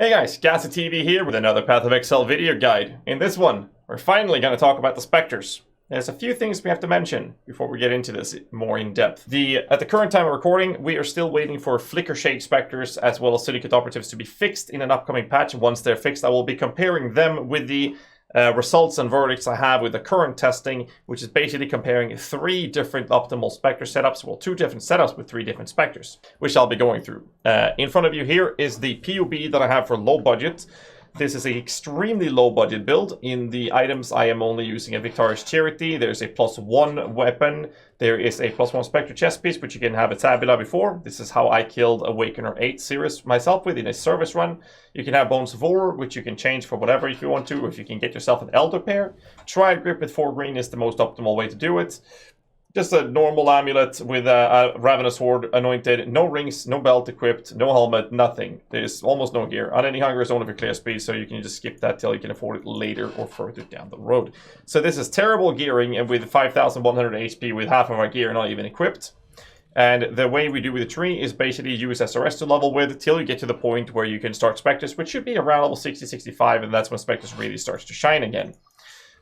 Hey guys, Gaza TV here with another Path of Exile video guide. In this one, we're finally going to talk about the spectres. There's a few things we have to mention before we get into this more in depth. At the current time of recording, we are still waiting for Flickershade spectres as well as Syndicate Operatives to be fixed in an upcoming patch. Once they're fixed, I will be comparing them with the results and verdicts I have with the current testing, which is basically comparing 3 different optimal spectre setups, well, 2 different setups with 3 different spectres, which I'll be going through. In front of you here is the PUB that I have for low budget. This is an extremely low budget build. In the items, I am only using a Victorious Charity. There's a +1 weapon. There is a +1 Spectre chest piece, which you can have a Tabula before. This is how I killed Awakener 8 series myself with in a service run. You can have Bones of War, which you can change for whatever if you want to, or if you can get yourself an Elder Pair. Triad Grip with 4 green is the most optimal way to do it. Just a normal amulet with a Ravenous Sword anointed, no rings, no belt equipped, no helmet, nothing. There's almost no gear. Unending Hunger is only for clear speed, so you can just skip that till you can afford it later or further down the road. So this is terrible gearing, and with 5,100 HP with half of our gear not even equipped. And the way we do with the tree is basically use SRS to level with till you get to the point where you can start Spectres, which should be around level 60-65, and that's when Spectres really starts to shine again.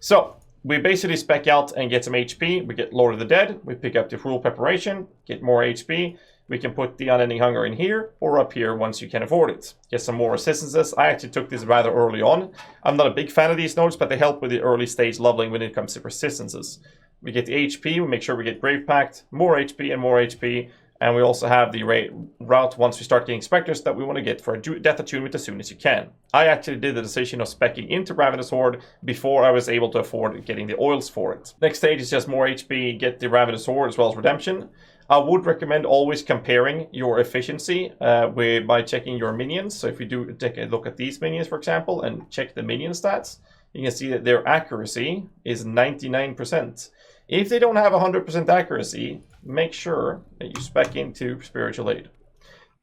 So we basically spec out and get some HP. We get Lord of the Dead. We pick up the Cruel Preparation, get more HP. We can put the Unending Hunger in here or up here once you can afford it. Get some more Assistances. I actually took this rather early on. I'm not a big fan of these nodes, but they help with the early stage leveling when it comes to Persistences. We get the HP. We make sure we get Grave Pact, more HP and more HP. And we also have the route once we start getting Spectres that we want to get for a Death Attunement as soon as you can. I actually did the decision of speccing into Ravenous Horde before I was able to afford getting the oils for it. Next stage is just more HP, get the Ravenous Horde as well as Redemption. I would recommend always comparing your efficiency by checking your minions. So if you do take a look at these minions, for example, and check the minion stats, you can see that their accuracy is 99%. If they don't have 100% accuracy, make sure that you spec into Spiritual Aid.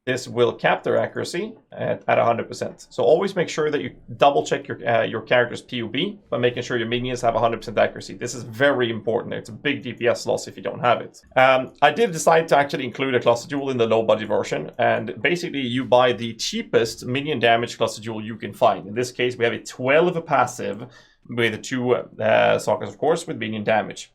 This will cap their accuracy at 100%. So always make sure that you double check your character's PUB by making sure your minions have 100% accuracy. This is very important. It's a big DPS loss if you don't have it. I did decide to actually include a Cluster Jewel in the low budget version, and basically you buy the cheapest minion damage Cluster Jewel you can find. In this case, we have a 12 passive with 2 sockets, of course, with minion damage.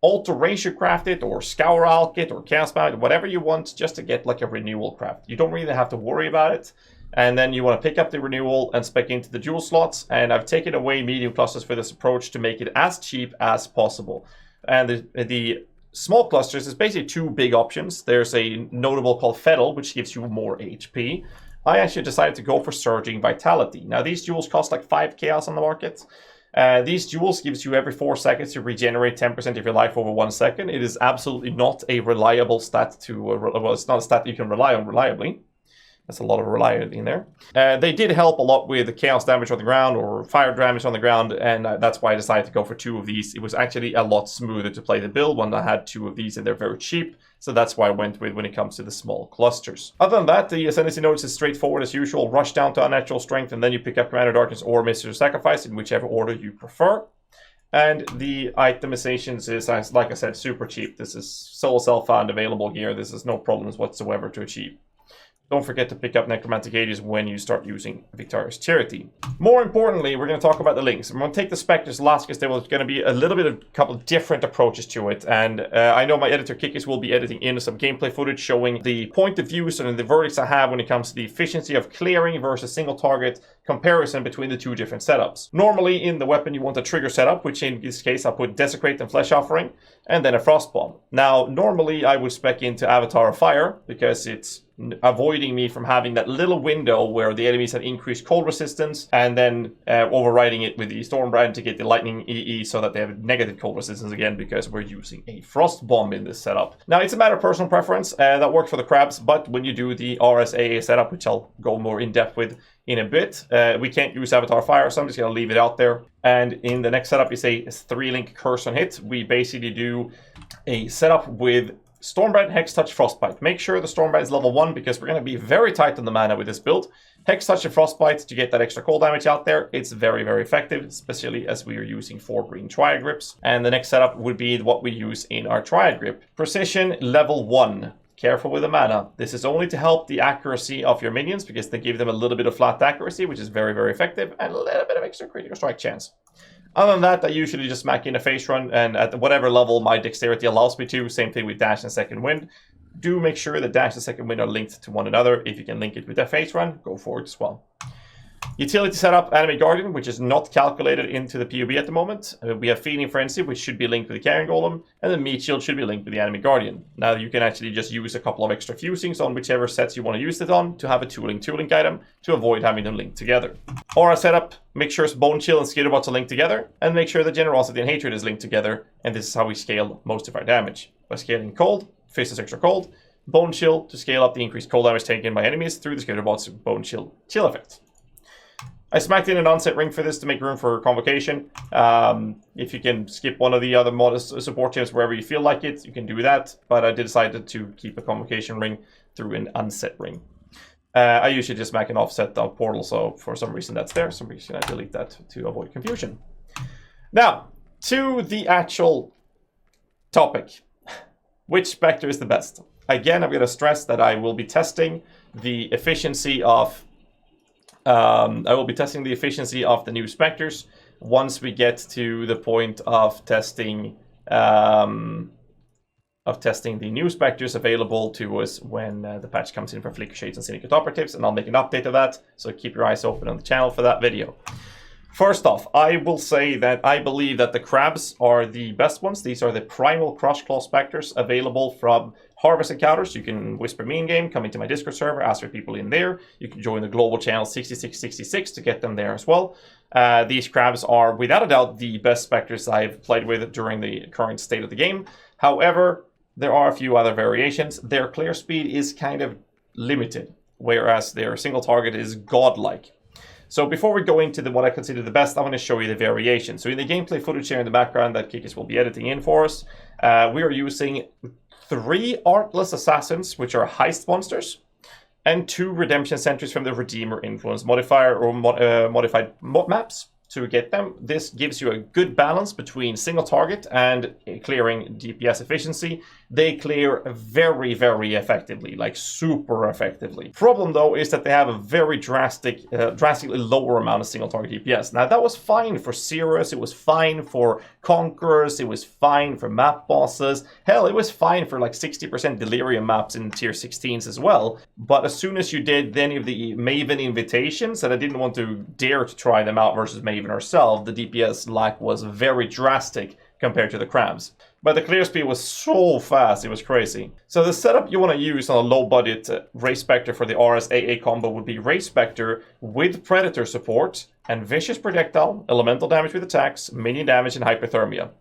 Alter Ratio craft it, or Scour Alk it, or Cast Bound, whatever you want, just to get like a renewal craft. You don't really have to worry about it. And then you want to pick up the renewal and spec into the jewel slots. And I've taken away medium clusters for this approach to make it as cheap as possible. And the small clusters is basically 2 big options. There's a notable called Fettle, which gives you more HP. I actually decided to go for Surging Vitality. Now these jewels cost like 5 chaos on the market. These jewels gives you every 4 seconds to regenerate 10% of your life over 1 second. It is absolutely not a reliable stat to, well, it's not a stat you can rely on reliably. That's a lot of reliability in there. They did help a lot with the chaos damage on the ground or fire damage on the ground, and that's why I decided to go for 2 of these. It was actually a lot smoother to play the build when I had 2 of these, and they're very cheap. So that's why I went with when it comes to the small clusters. Other than that, the Ascendancy nodes is straightforward as usual. Rush down to Unnatural Strength, and then you pick up Commander Darkness or Mystery of Sacrifice in whichever order you prefer. And the itemizations is, like I said, super cheap. This is solo self-found available gear. This is no problems whatsoever to achieve. Don't forget to pick up Necromantic Aegis when you start using Victorious Charity. More importantly, we're going to talk about the links. I'm going to take the Spectres last because there was going to be a little bit of a couple of different approaches to it. And I know my editor Kikis will be editing in some gameplay footage showing the point of views and the verdicts I have when it comes to the efficiency of clearing versus single target comparison between the 2 different setups. Normally in the weapon you want a trigger setup, which in this case I put Desecrate and Flesh Offering, and then a Frost Bomb. Now normally I would spec into Avatar of Fire because it's avoiding me from having that little window where the enemies have increased cold resistance and then overriding it with the Stormbrand to get the lightning EE so that they have negative cold resistance again because we're using a Frost Bomb in this setup. Now it's a matter of personal preference, that works for the crabs, but when you do the RSAA setup, which I'll go more in depth with in a bit, we can't use Avatar Fire, so I'm just going to leave it out there. And in the next setup is a 3-link Curse on Hit. We basically do a setup with Stormbrand, Hex Touch, Frostbite. Make sure the Stormbrand is level 1 because we're going to be very tight on the mana with this build. Hex Touch and Frostbite to get that extra cold damage out there. It's very, very effective, especially as we are using 4 green Triad Grips. And the next setup would be what we use in our Triad Grip. Precision level 1. careful with the mana. This is only to help the accuracy of your minions, because they give them a little bit of flat accuracy, which is very, very effective, and a little bit of extra critical strike chance. Other than that, I usually just smack in a face run, and at whatever level my dexterity allows me to, same thing with dash and second wind. Do make sure that dash and second wind are linked to one another. If you can link it with a face run, go for it as well. Utility setup, Enemy Guardian, which is not calculated into the POB at the moment. We have Feeding Frenzy, which should be linked with the Carrying Golem, and the Meat Shield should be linked with the Enemy Guardian. Now you can actually just use a couple of extra fusings on whichever sets you want to use it on to have a tooling item to avoid having them linked together. Aura setup, make sure Bone Chill and Skitterbots are linked together, and make sure that Generosity and Hatred is linked together, and this is how we scale most of our damage. By scaling Cold, Fist is extra cold, Bone Chill to scale up the increased cold damage taken by enemies through the Skitterbots' Bone Chill effect. I smacked in an onset ring for this to make room for Convocation. If you can skip one of the other support gems wherever you feel like it, you can do that. But I decided to keep a Convocation ring through an unset ring. I usually just smack an offset of Portal, so for some reason that's there. For some reason I delete that to avoid confusion. Now, to the actual topic. Which Spectre is the best? Again, I'm going to stress that I will be testing the efficiency of the new Spectres once we get to the point of testing the new Spectres available to us when the patch comes in for Flickershades and Syndicate Operatives, and I'll make an update of that, so keep your eyes open on the channel for that video. First off, I will say that I believe that the crabs are the best ones. These are the Primal Crushclaws Spectres available from Harvest Encounters. You can whisper me in-game, come into my Discord server, ask for people in there. You can join the global channel 6666 to get them there as well. These crabs are, without a doubt, the best Spectres I've played with during the current state of the game. However, there are a few other variations. Their clear speed is kind of limited, whereas their single target is godlike. So before we go into what I consider the best, I want to show you the variation. So in the gameplay footage here in the background that Kikis will be editing in for us, we are using 3 Artless Assassins, which are heist monsters, and 2 Redemption Sentries from the Redeemer Influence modifier or modified maps. To get them, this gives you a good balance between single target and clearing DPS efficiency. They clear very, very effectively, like super effectively. Problem though is that they have a very drastically lower amount of single target DPS. Now that was fine for Cirrus, it was fine for Conquerors, it was fine for map bosses. Hell, it was fine for like 60% Delirium maps in tier 16s as well. But as soon as you did any of the Maven invitations, and I didn't want to dare to try them out versus Maven herself, the DPS lack was very drastic compared to the crabs. But the clear speed was so fast, it was crazy. So the setup you want to use on a low budget Ray Spectre for the RSAA combo would be Ray Spectre with Predator support and Vicious Projectile, elemental damage with attacks, minion damage, and hypothermia.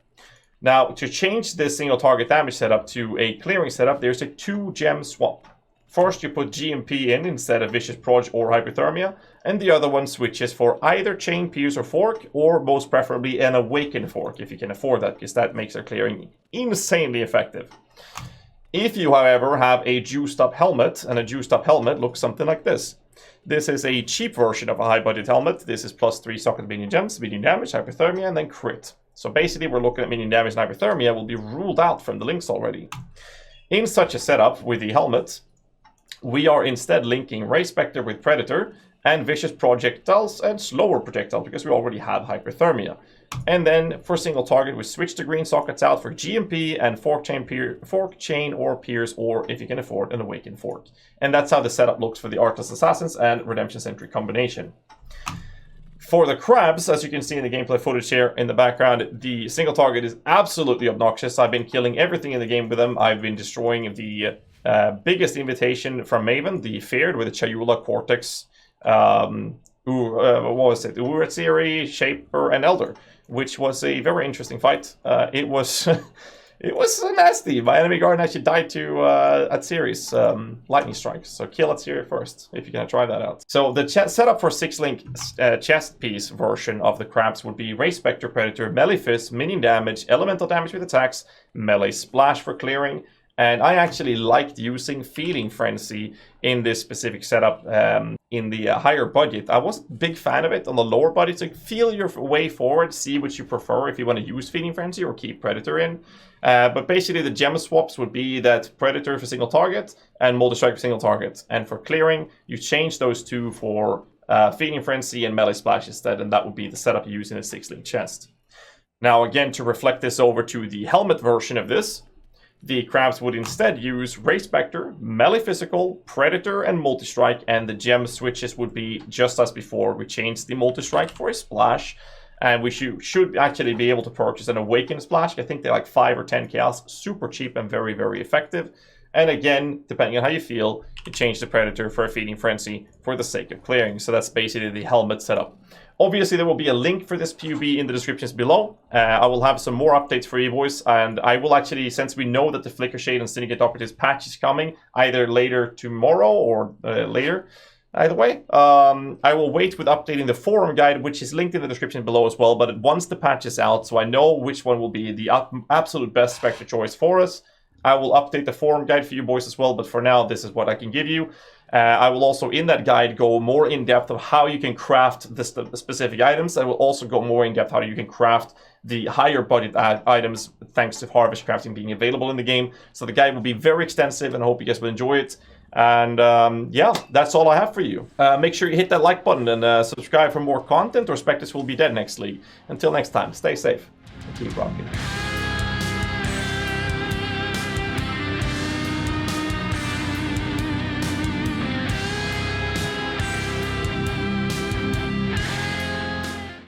Now, to change this single target damage setup to a clearing setup, there's a 2-gem swap. First, you put GMP in instead of Vicious Proj or Hypothermia, and the other one switches for either Chain, Pierce, or Fork, or most preferably an Awaken Fork, if you can afford that, because that makes their clearing insanely effective. If you, however, have a juiced up helmet, and a juiced up helmet looks something like this. This is a cheap version of a high budget helmet. This is +3 socket minion gems, minion damage, hypothermia, and then crit. So basically we're looking at minion damage and hypothermia will be ruled out from the links already. In such a setup with the helmet, we are instead linking Ray Spectre with Predator and Vicious Projectiles and Slower Projectile because we already have Hypothermia. And then for single target, we switch the green sockets out for GMP and Fork Chain or Pierce, or if you can afford, an Awaken Fork. And that's how the setup looks for the Artless Assassins and Redemption Sentry combination. For the crabs, as you can see in the gameplay footage here in the background, the single target is absolutely obnoxious. I've been killing everything in the game with them. I've been destroying the biggest invitation from Maven, the Feared, with the Chayula, Cortex, what was it? Uratsiri, Shaper, and Elder, which was a very interesting fight. It was it was nasty. My enemy guard actually died to Atsiri's lightning strike. So kill Atsiri first, if you're gonna try that out. So the setup for 6-link chest piece version of the crabs would be Ray Spectre, Predator, Melee Fist, minion damage, elemental damage with attacks, melee splash for clearing, And I actually liked using Feeding Frenzy in this specific setup in the higher budget. I wasn't a big fan of it on the lower budget, so feel your way forward, see what you prefer if you want to use Feeding Frenzy or keep Predator in. But basically the gem swaps would be that Predator for single target and Multi-Strike for single target. And for clearing, you change those two for Feeding Frenzy and Melee Splash instead, and that would be the setup you use in a 6-link chest. Now again, to reflect this over to the helmet version of this, the crabs would instead use Ray Spectre, Melee Physical, Predator, and Multi-Strike, and the gem switches would be just as before. We changed the Multi-Strike for a Splash, and we should actually be able to purchase an Awaken Splash. I think they're like 5 or 10 chaos, super cheap and very, very effective. And again, depending on how you feel, you change the Predator for a Feeding Frenzy for the sake of clearing. So that's basically the helmet setup. Obviously, there will be a link for this PUB in the descriptions below. I will have some more updates for you boys, and I will actually, since we know that the Flickershade and Syndicate Operative patch is coming, either later tomorrow or later, either way, I will wait with updating the forum guide, which is linked in the description below as well, but once the patch is out, so I know which one will be the absolute best Spectre choice for us, I will update the forum guide for you boys as well, but for now, this is what I can give you. I will also, in that guide, go more in depth of how you can craft the specific items. I will also go more in depth how you can craft the higher budget items, thanks to Harvest Crafting being available in the game. So the guide will be very extensive, and I hope you guys will enjoy it. And yeah, that's all I have for you. Make sure you hit that like button and subscribe for more content, or Spectres will be dead next league. Until next time, stay safe and keep rocking.